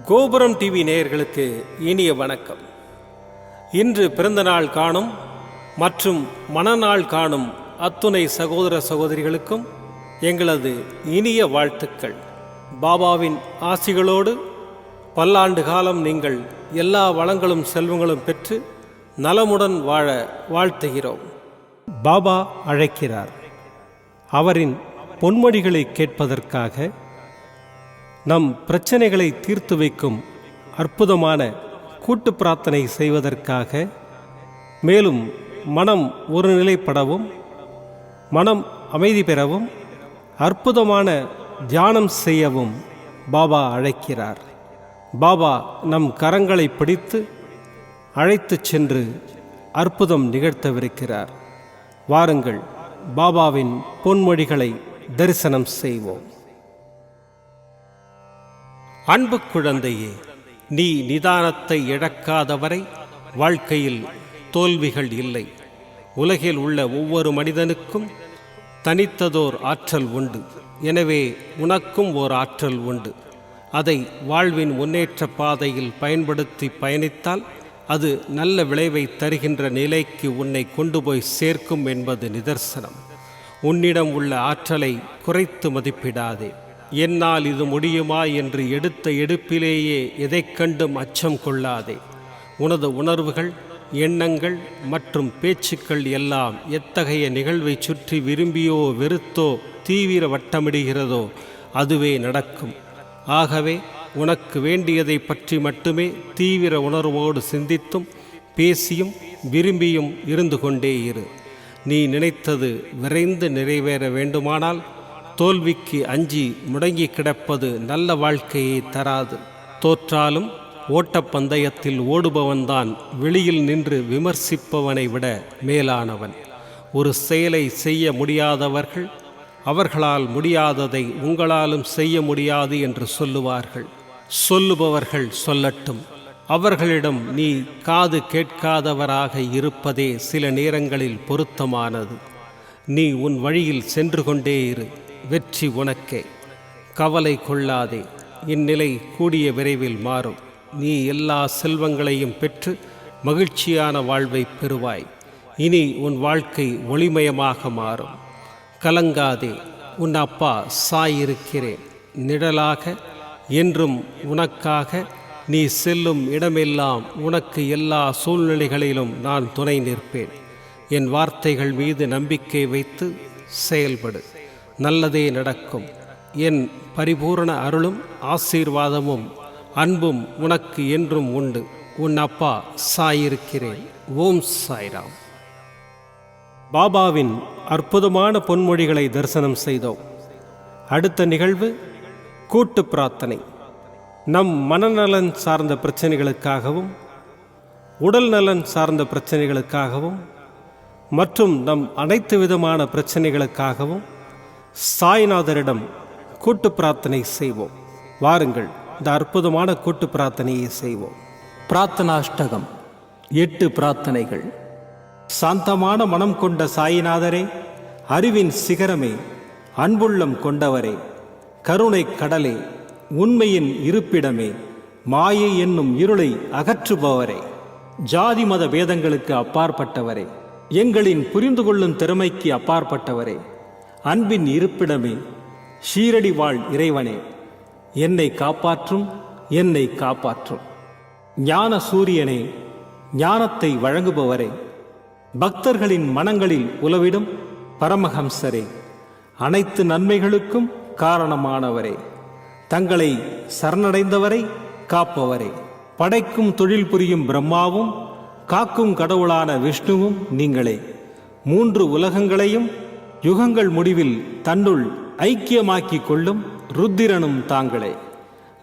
கோபுரம் டிவி நேயர்களுக்கு இனிய வணக்கம். இன்று பிறந்தநாள் காணும் மற்றும் மணநாள் காணும் அத்துணை சகோதர சகோதரிகளுக்கும் எங்களது இனிய வாழ்த்துக்கள். பாபாவின் ஆசிகளோடு பல்லாண்டு காலம் நீங்கள் எல்லா வளங்களும் செல்வங்களும் பெற்று நலமுடன் வாழ வாழ்த்துகிறோம். பாபா அழைக்கிறார். அவரின் பொன்மொழிகளை கேட்பதற்காக, நம் பிரச்சனைகளை தீர்த்து வைக்கும் அற்புதமான கூட்டு பிரார்த்தனை செய்வதற்காக, மேலும் மனம் ஒருநிலைப்படவும் மனம் அமைதி பெறவும் அற்புதமான தியானம் செய்யவும் பாபா அழைக்கிறார். பாபா நம் கரங்களை பிடித்து அழைத்துச் சென்று அற்புதம் நிகழ்த்தவிருக்கிறார். வாருங்கள், பாபாவின் பொன்மொழிகளை தரிசனம் செய்வோம். அன்பு குழந்தையே, நீ நிதானத்தை இழக்காதவரை வாழ்க்கையில் தோல்விகள் இல்லை. உலகில் உள்ள ஒவ்வொரு மனிதனுக்கும் தனித்ததோர் ஆற்றல் உண்டு. எனவே உனக்கும் ஓர் ஆற்றல் உண்டு. அதை வாழ்வின் முன்னேற்ற பாதையில் பயன்படுத்தி பயணித்தால் அது நல்ல விளைவை தருகின்ற நிலைக்கு உன்னை கொண்டு போய் சேர்க்கும் என்பது நிதர்சனம். உன்னிடம் உள்ள ஆற்றலை குறைத்து மதிப்பிடாதே. என்னால் இது முடியுமா என்று எடுத்த எடுப்பிலேயே எதைக் கண்டும் அச்சம் கொள்ளாதே. உனது உணர்வுகள், எண்ணங்கள் மற்றும் பேச்சுக்கள் எல்லாம் எத்தகைய நிகழ்வை சுற்றி விரும்பியோ வெறுத்தோ தீவிர வட்டமிடுகிறதோ அதுவே நடக்கும். ஆகவே உனக்கு வேண்டியதை பற்றி மட்டுமே தீவிர உணர்வோடு சிந்தித்தும் பேசியும் விரும்பியும் இருந்து கொண்டே இரு. நீ நினைத்தது விரைந்து நிறைவேற வேண்டுமானால் தோல்விக்கு அஞ்சி முடங்கி கிடப்பது நல்ல வாழ்க்கையை தராது. தோற்றாலும் ஓட்டப்பந்தயத்தில் ஓடுபவன்தான் வெளியில் நின்று விமர்சிப்பவனை விட மேலானவன். ஒரு செயலை செய்ய முடியாதவர்கள் அவர்களால் முடியாததை உங்களாலும் செய்ய முடியாது என்று சொல்லுவார்கள். சொல்லுபவர்கள் சொல்லட்டும். அவர்களிடம் நீ காது கேட்காதவராக இருப்பதே சில நேரங்களில் பொருத்தமானது. நீ உன் வழியில் சென்று கொண்டே இரு. வெற்றி உனக்கே. கவலை கொள்ளாதே. இந்நிலை கூடிய விரைவில் மாறும். நீ எல்லா செல்வங்களையும் பெற்று மகிழ்ச்சியான வாழ்வை பெறுவாய். இனி உன் வாழ்க்கை ஒளிமயமாக மாறும். கலங்காதே. உன் அப்பா சாயிருக்கிறேன். நிழலாக என்றும் உனக்காக. நீ செல்லும் இடமெல்லாம் உனக்கு எல்லா சூழ்நிலைகளிலும் நான் துணை நிற்பேன். என் வார்த்தைகள் மீது நம்பிக்கை வைத்து செயல்படு. நல்லதே நடக்கும். என் பரிபூரண அருளும் ஆசீர்வாதமும் அன்பும் உனக்கு என்றும் உண்டு. உன் அப்பா சாயிருக்கிறேன். ஓம் சாய்ராம். பாபாவின் அற்புதமான பொன்மொழிகளை தரிசனம் செய்தோம். அடுத்த நிகழ்வு கூட்டு பிரார்த்தனை. நம் மனநலன் சார்ந்த பிரச்சனைகளுக்காகவும் உடல் நலன் சார்ந்த பிரச்சனைகளுக்காகவும் மற்றும் நம் அனைத்து விதமான பிரச்சனைகளுக்காகவும் சாய்நாதரிடம் கூட்டு பிரார்த்தனை செய்வோம். வாருங்கள், இந்த அற்புதமான கூட்டு பிரார்த்தனையை செய்வோம். பிரார்த்தனாஷ்டகம். 8 பிரார்த்தனைகள். சாந்தமான மனம் கொண்ட சாயிநாதரே, அறிவின் சிகரமே, அன்புள்ளம் கொண்டவரே, கருணை கடலே, உண்மையின் இருப்பிடமே, மாயை என்னும் இருளை அகற்றுபவரே, ஜாதி மத பேதங்களுக்கு அப்பாற்பட்டவரே, எங்களின் புரிந்து கொள்ளும் திறமைக்கு அப்பாற்பட்டவரே, அன்பின் இருப்பிடமே, ஷீரடி வாழ் இறைவனே, என்னை காப்பாற்றும், என்னை காப்பாற்றும். ஞான சூரியனே, ஞானத்தை வழங்குபவரே, பக்தர்களின் மனங்களில் உலவிடும் பரமஹம்சரே, அனைத்து நன்மைகளுக்கும் காரணமானவரே, தங்களை சரணடைந்தவரை காப்பவரே, படைக்கும் தொழில் புரியும் பிரம்மாவும் காக்கும் கடவுளான விஷ்ணுவும் நீங்களே. 3 உலகங்களையும் யுகங்கள் முடிவில் தன்னுள் ஐக்கியமாக்கிக் கொள்ளும் ருத்திரனும் தாங்களே.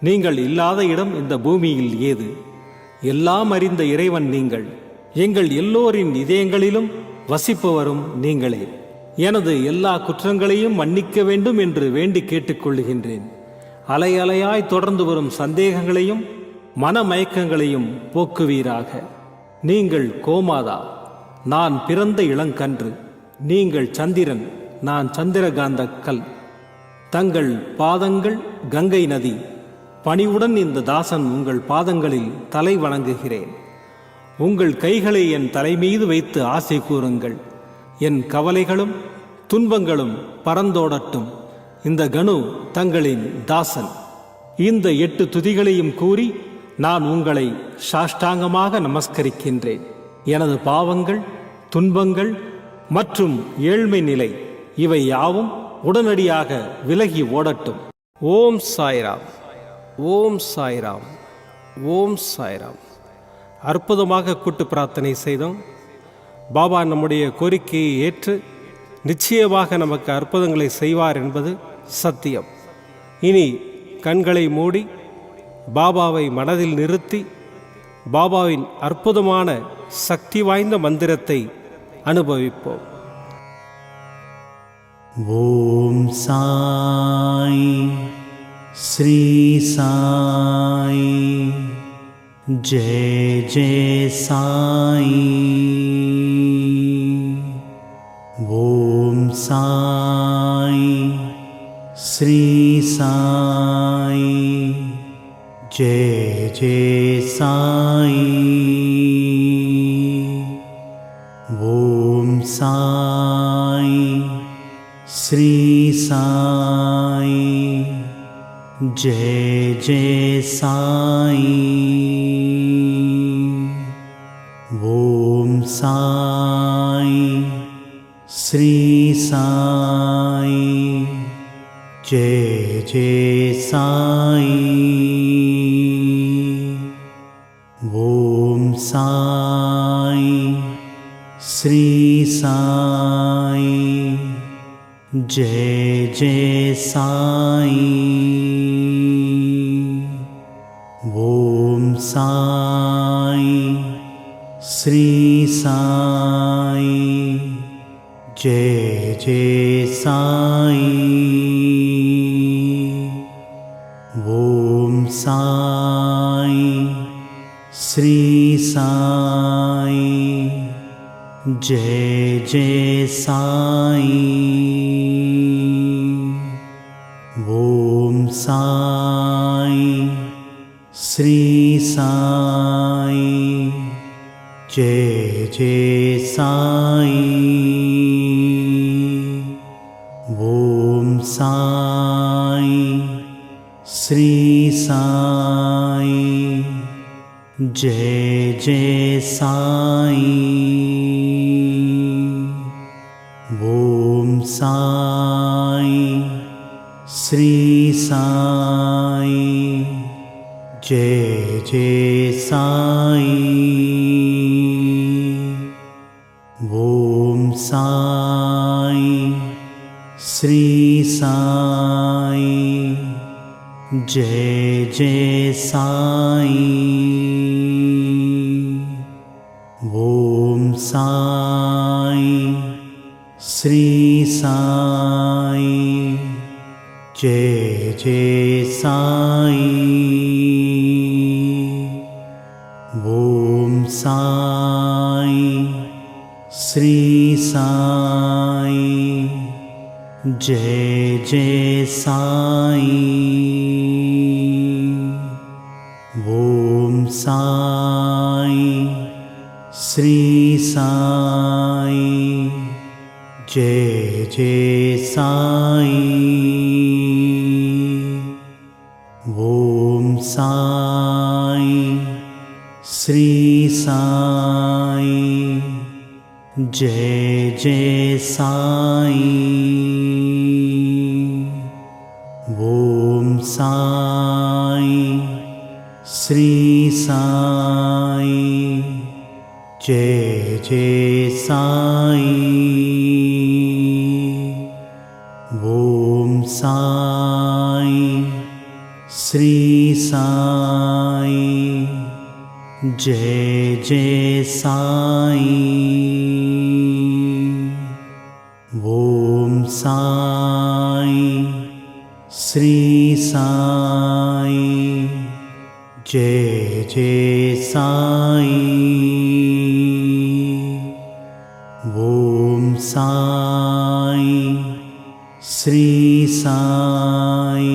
நீங்கள் இல்லாத இடம் இந்த பூமியில் ஏது? எல்லாம் அறிந்த இறைவன் நீங்கள். எங்கள் எல்லோரின் இதயங்களிலும் வசிப்பவரும் நீங்களே. எனது எல்லா குற்றங்களையும் மன்னிக்க வேண்டும் என்று வேண்டி கேட்டுக்கொள்ளுகின்றேன். அலை அலையாய் தொடர்ந்து வரும் சந்தேகங்களையும் மனமயக்கங்களையும் போக்குவீராக. நீங்கள் கோமாதா, நான் பிறந்த இளங்கன்று. நீங்கள் சந்திரன், நான் சந்திரகாந்த கல். தங்கள் பாதங்கள் கங்கை நதி. பணிவுடன் இந்த தாசன் உங்கள் பாதங்களில் தலை வணங்குகிறேன். உங்கள் கைகளை என் தலைமீது வைத்து ஆசை கூறுங்கள். என் கவலைகளும் துன்பங்களும் பறந்தோடட்டும். இந்த கணு தங்களின் தாசன். இந்த 8 துதிகளையும் கூறி நான் உங்களை சாஷ்டாங்கமாக நமஸ்கரிக்கின்றேன். எனது பாவங்கள், துன்பங்கள் மற்றும் ஏழ்மை நிலை இவை யாவும் உடனடியாக விலகி ஓடட்டும். ஓம் சாய்ராம், ஓம் சாய்ராம், ஓம் சாய்ராம். அற்புதமாக கூட்டு பிரார்த்தனை செய்தோம். பாபா நம்முடைய கோரிக்கையை ஏற்று நிச்சயமாக நமக்கு அற்புதங்களை செய்வார் என்பது சத்தியம். இனி கண்களை மூடி பாபாவை மனதில் நிறுத்தி பாபாவின் அற்புதமான சக்தி வாய்ந்த மந்திரத்தை அனுபவிப்போம். ஓம் சாய் ஸ்ரீ சாய் ஜெய ஜெய சாய். ஓம் சாய் ஸ்ரீ சாய் ஜெய ஜெய சாய். ஓம் சாய் ஸ்ரீ சாய் ஜெய ஜெய சாய். ஓம் சாய் ஸ்ரீ சாய் ஜெய ஜெய சாய். ஓம் சாய் ஸ்ரீ சாய் जय जय साई. ओम साई श्री साई जय जय साई. ओम साई श्री साई जय जय साई. ओम साई श्री साई जय जय साई. ओम साई श्री साई जय जय साई. ओम साई श्री साई जय जय साई. ओम साई श्री साई जय जय साई. ओम साई श्री साई जय जय साई. ओम साई श्री साई जय जय साई. ओम साई श्री साई जय जय साई. ओम साई श्री साई जय जय साई. ओम साई श्री साई जय जय साई. ओम साई श्री साई जय जय साई. ओम साई श्री साई जय जय साई. ओम साई श्री साई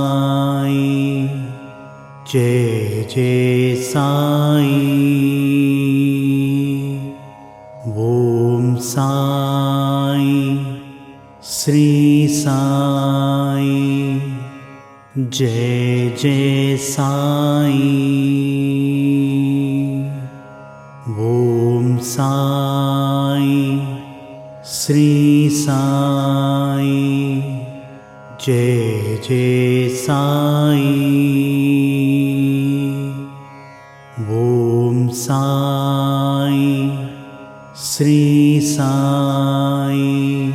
जय जय साई। ओम साई श्री साई। जय जय साई। ओम साई श्री साई। जय जय साई। ओम साई श्री साई।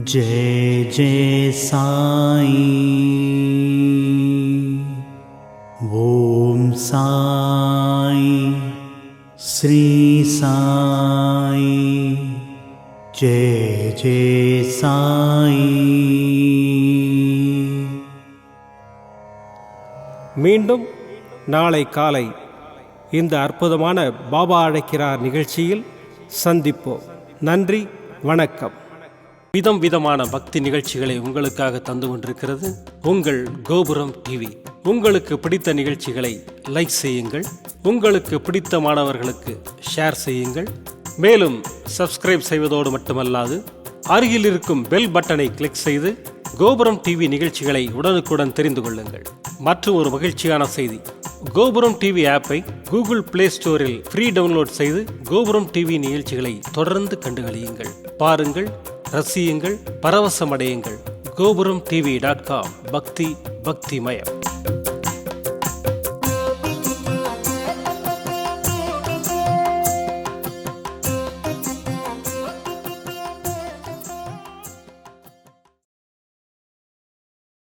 जय जय साई। ओम साई श्री साई। जय जय साई। மீண்டும் நாளை காலை இந்த அற்புதமான பாபா அழைக்கிறார் நிகழ்ச்சியில் சந்திப்போம். நன்றி, வணக்கம். விதம் விதமான பக்தி நிகழ்ச்சிகளை உங்களுக்காக தந்து கொண்டிருக்கிறது உங்கள் கோபுரம் டிவி. உங்களுக்கு பிடித்த நிகழ்ச்சிகளை லைக் செய்யுங்கள், உங்களுக்கு பிடித்த மாணவர்களுக்கு ஷேர் செய்யுங்கள். மேலும் சப்ஸ்கிரைப் செய்வதோடு மட்டுமல்லாது அருகில் இருக்கும் பெல் பட்டனை கிளிக் செய்து கோபுரம் டிவி நிகழ்ச்சிகளை உடனுக்குடன் தெரிந்து கொள்ளுங்கள். மற்றும் ஒரு மகிழ்ச்சியான செய்தி, கோபுரம் டிவி ஆப்பை கூகுள் பிளே ஸ்டோரில் ஃப்ரீ டவுன்லோட் செய்து கோபுரம் டிவி நிகழ்ச்சிகளை தொடர்ந்து கண்டுகளியுங்கள். பாருங்கள், ரசியுங்கள், பரவசமடையுங்கள். gopuramtv.com. பக்தி பக்திமயம்.